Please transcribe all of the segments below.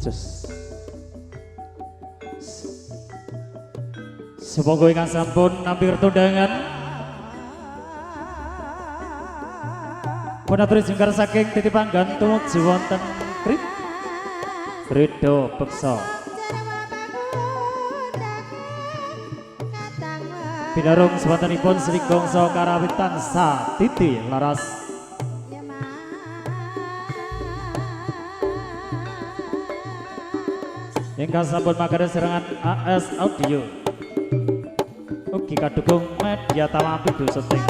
Just semoga ingkang sampun nampi tundangan punaturi jengkar saking titipan gantung jiwonten krip Rido Beksa pinarung sewatanipun Sri Gongso karawitan sa titi laras ingkang sampun makare serangan AS Audio ugi kadukung media Tawapidu Syuting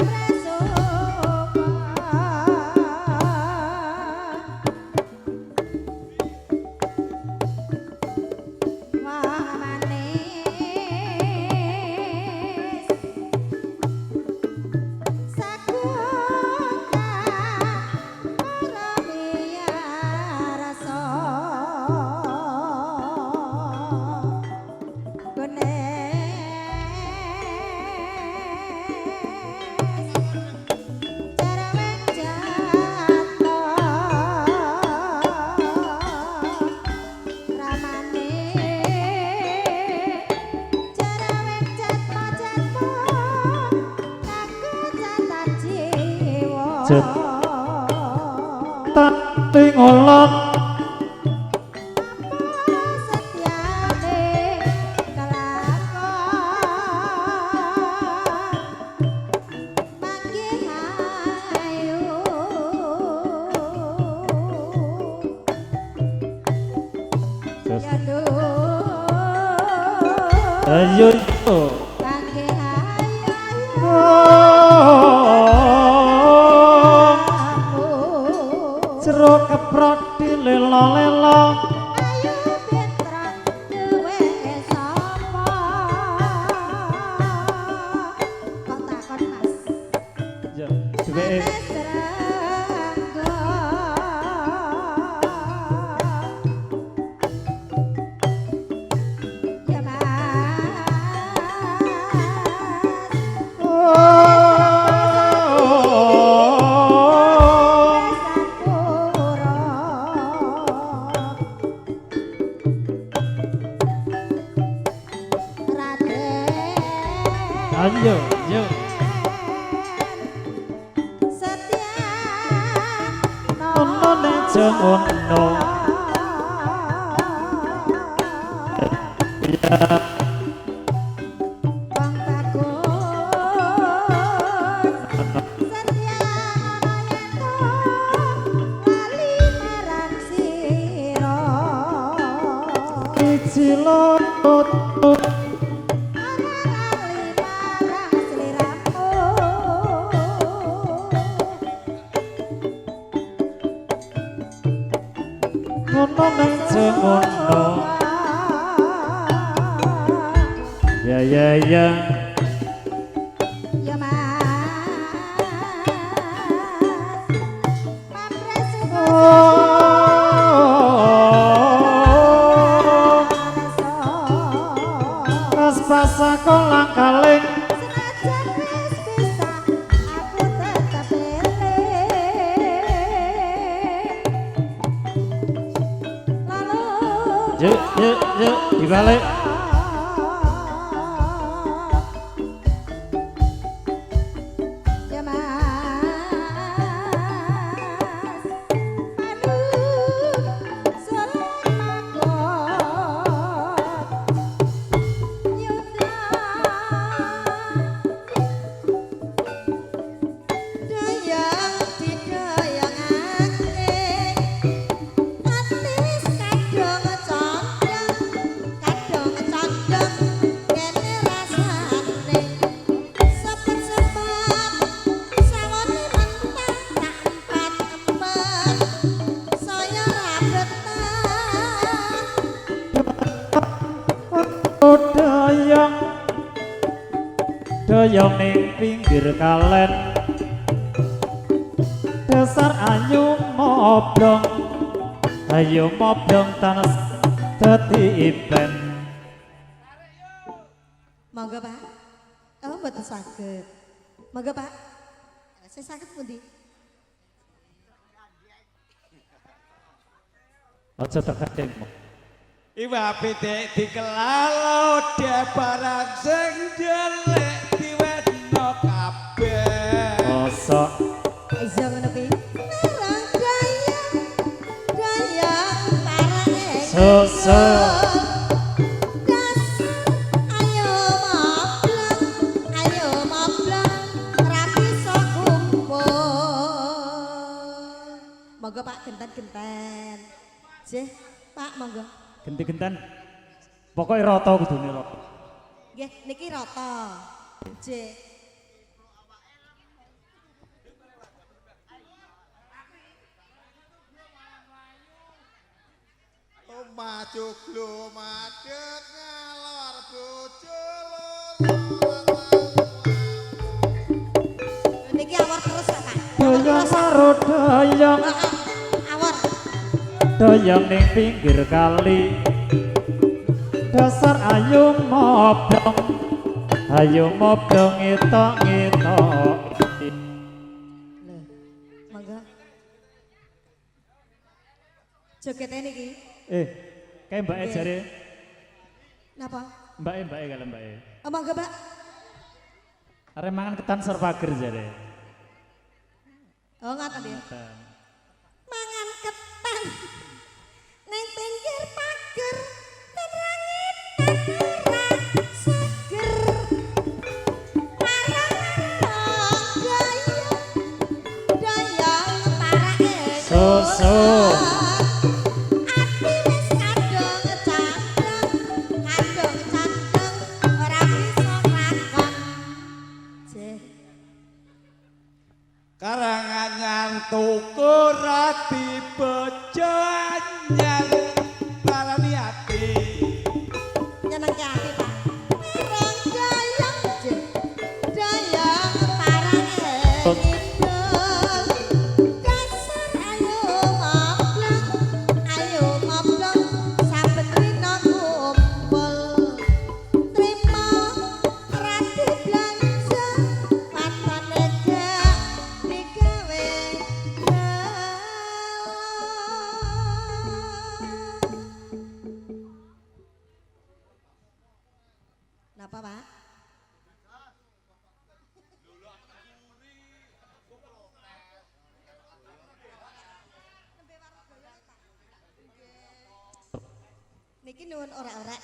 Tati ngolot ayo jero keprot dilelo-lelo ayo bentrok duwe sapa kok takon Mas ya duwe ya Mas ayo yo setia ono ning jengono ya Bang Bagus setia lali marang sira iki lutut ono ning jengono ya ya ya ya Mas Pamres pas pasa kolang kaling senajan wis bisa aku tetep lalu yuk yuk yuk dibalik ya Mas aduh surat makot nyundang dayang didayangake atis kadung condong kene rasane sepet-sepet sawone mentah tak empet-empet saya ra betah dayang dayang ning pinggir kalen dasar ayu moblong tanes dadi iben monggo Pak oh mboten saged monggo Pak saya saged pundi aja tak kadengmu Iwa pitik dikelalo dia barang sing jelek diwetno kabeh. Mosok Iso ngono kuwi. Narang dayang parane. susu Ayo mablang, rapi sok kumpul. Monggo Pak genten-genten. Jih, Pak monggo. genti-genten. Pokoknya rata kudune rata. Nggih, niki rata. Jih. Maju glo madeg ngalor bojo Niki awor terus ya, Pak. Doyong karo doyong, Awor. doyong ning pinggir kali. Dasar ayu moblong ngetok-ngetok. Lho, monggo. Jogete niki. Kayak mbak Oke. jare, Napa? mbak kalau mbak Oh, monggo, Pak. arep mangan ketan ser pager jare. Oh, ngaten ya. Ketan. Mangan ketan neng pinggir pager terangin ora seger dayang parake Susu. ati wis kadung candeng ora bisa lakon jeh Karangan nyantuku rati bojo anyar parani ati. nyenengke ati Pak Rong dayang jeh dayang parake ngidul dasar ayo mablang saben dina kumpul trima rati blanja patane jak digawe Napa Pak? Niki nuwun ora-ora.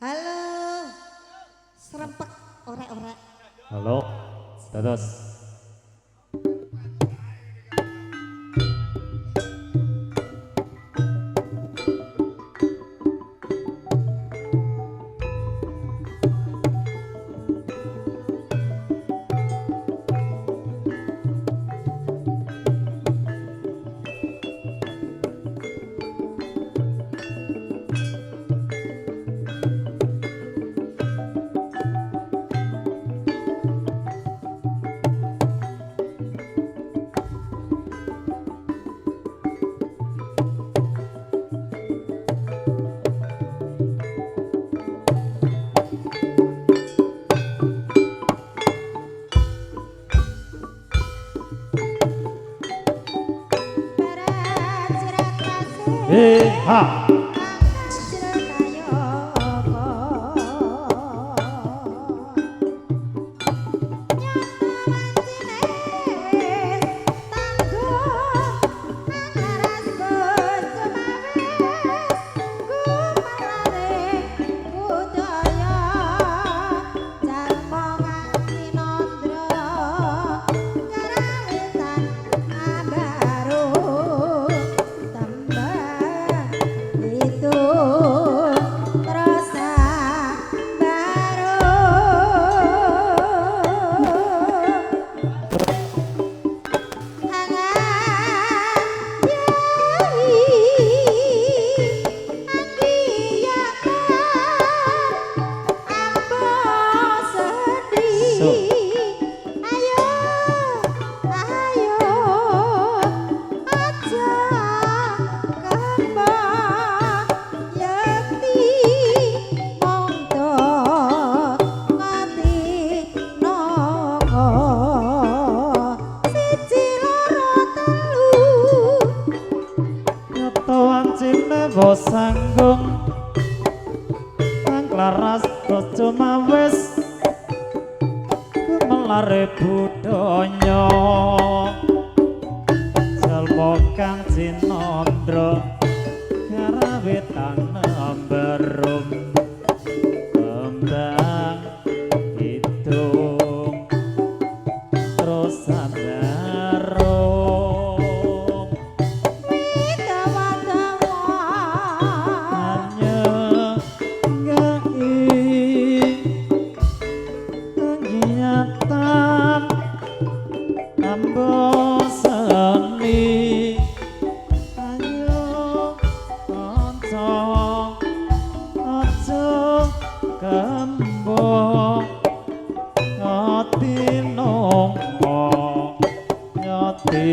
Halo. Serempek ora-ora. Halo, dados. Ha. Tembang bos sanggung angklaras cuma wis melare budaya jalma kang cinandra garawe tanam berum kembang hitung terus sabarung hanya kegiatan ambo seni ayo kanca aja kembang ati nongko nyati